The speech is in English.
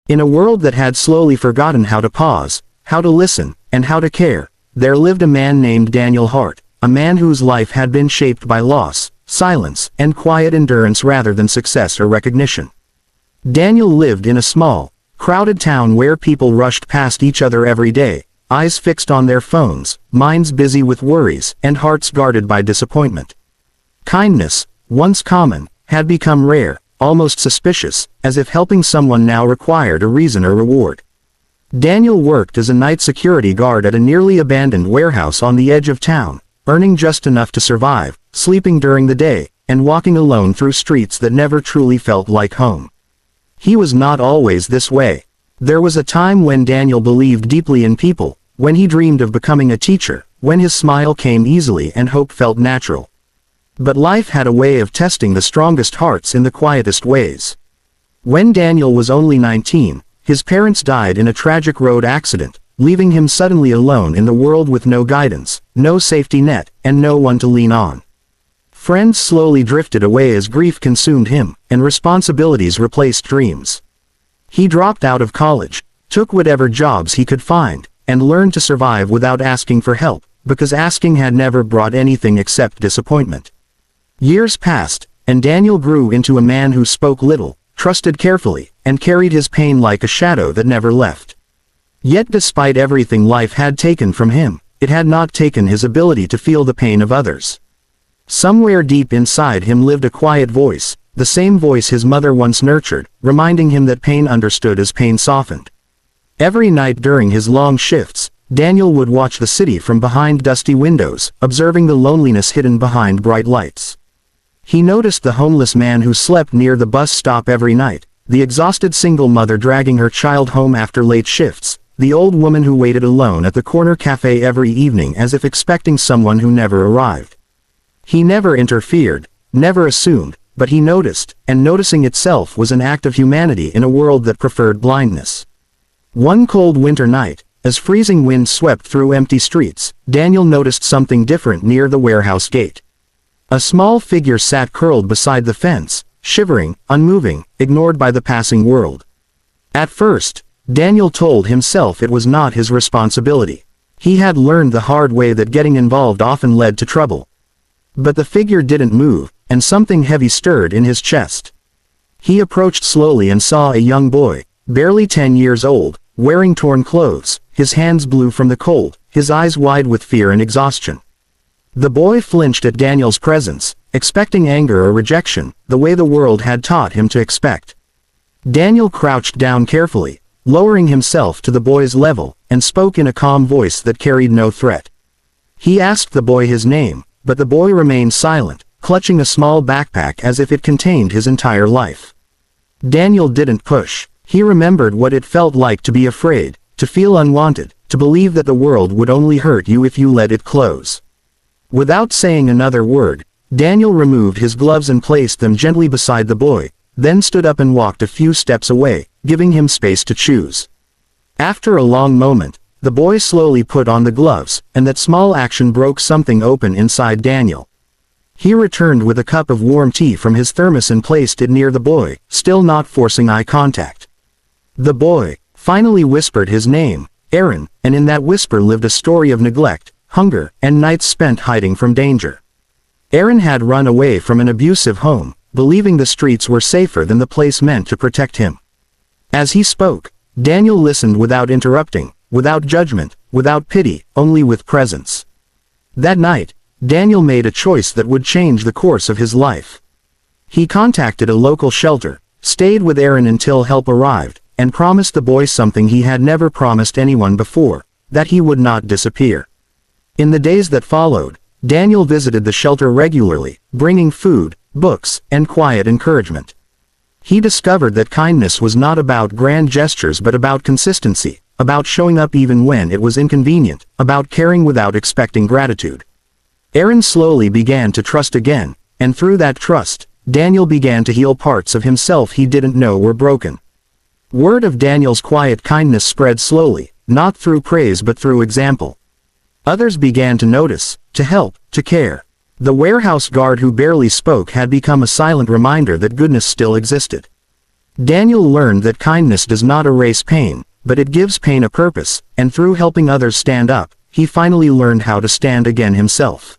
In a world that had slowly forgotten how to pause, how to listen, and how to care, there lived a man named Daniel Hart, a man whose life had been shaped by loss, silence, and quiet endurance rather than success or recognition. Daniel lived in a small, crowded town where people rushed past each other every day, eyes fixed on their phones, minds busy with worries, and hearts guarded by disappointment. Kindness, once common, had become rare, almost suspicious, as if helping someone now required a reason or reward. Daniel worked as a night security guard at a nearly abandoned warehouse on the edge of town, earning just enough to survive, sleeping during the day, and walking alone through streets that never truly felt like home. He was not always this way. There was a time when Daniel believed deeply in people, when he dreamed of becoming a teacher, when his smile came easily and hope felt natural. But life had a way of testing the strongest hearts in the quietest ways. When Daniel was only 19, his parents died in a tragic road accident, leaving him suddenly alone in the world with no guidance, no safety net, and no one to lean on. Friends slowly drifted away as grief consumed him, and responsibilities replaced dreams. He dropped out of college, took whatever jobs he could find, and learned to survive without asking for help, because asking had never brought anything except disappointment. Years passed, and Daniel grew into a man who spoke little, trusted carefully, and carried his pain like a shadow that never left. Yet despite everything life had taken from him, it had not taken his ability to feel the pain of others. Somewhere deep inside him lived a quiet voice, the same voice his mother once nurtured, reminding him that pain understood as pain softened. Every night during his long shifts, Daniel would watch the city from behind dusty windows, observing the loneliness hidden behind bright lights. He noticed the homeless man who slept near the bus stop every night, the exhausted single mother dragging her child home after late shifts, the old woman who waited alone at the corner cafe every evening as if expecting someone who never arrived. He never interfered, never assumed, but he noticed, and noticing itself was an act of humanity in a world that preferred blindness. One cold winter night, as freezing wind swept through empty streets, Daniel noticed something different near the warehouse gate. A small figure sat curled beside the fence, shivering, unmoving, ignored by the passing world. At first, Daniel told himself it was not his responsibility. He had learned the hard way that getting involved often led to trouble. But the figure didn't move, and something heavy stirred in his chest. He approached slowly and saw a young boy, barely 10 years old, wearing torn clothes, his hands blue from the cold, his eyes wide with fear and exhaustion. The boy flinched at Daniel's presence, expecting anger or rejection, the way the world had taught him to expect. Daniel crouched down carefully, lowering himself to the boy's level, and spoke in a calm voice that carried no threat. He asked the boy his name, but the boy remained silent, clutching a small backpack as if it contained his entire life. Daniel didn't push. He remembered what it felt like to be afraid, to feel unwanted, to believe that the world would only hurt you if you let it close. Without saying another word, Daniel removed his gloves and placed them gently beside the boy, then stood up and walked a few steps away, giving him space to choose. After a long moment, the boy slowly put on the gloves, and that small action broke something open inside Daniel. He returned with a cup of warm tea from his thermos and placed it near the boy, still not forcing eye contact. The boy finally whispered his name, Aaron, and in that whisper lived a story of neglect, hunger, and nights spent hiding from danger. Aaron had run away from an abusive home, believing the streets were safer than the place meant to protect him. As he spoke, Daniel listened without interrupting, without judgment, without pity, only with presence. That night, Daniel made a choice that would change the course of his life. He contacted a local shelter, stayed with Aaron until help arrived, and promised the boy something he had never promised anyone before, that he would not disappear. In the days that followed, Daniel visited the shelter regularly, bringing food, books, and quiet encouragement. He discovered that kindness was not about grand gestures but about consistency, about showing up even when it was inconvenient, about caring without expecting gratitude. Aaron slowly began to trust again, and through that trust, Daniel began to heal parts of himself he didn't know were broken. Word of Daniel's quiet kindness spread slowly, not through praise but through example. Others began to notice, to help, to care. The warehouse guard who barely spoke had become a silent reminder that goodness still existed. Daniel learned that kindness does not erase pain, but it gives pain a purpose, and through helping others stand up, he finally learned how to stand again himself.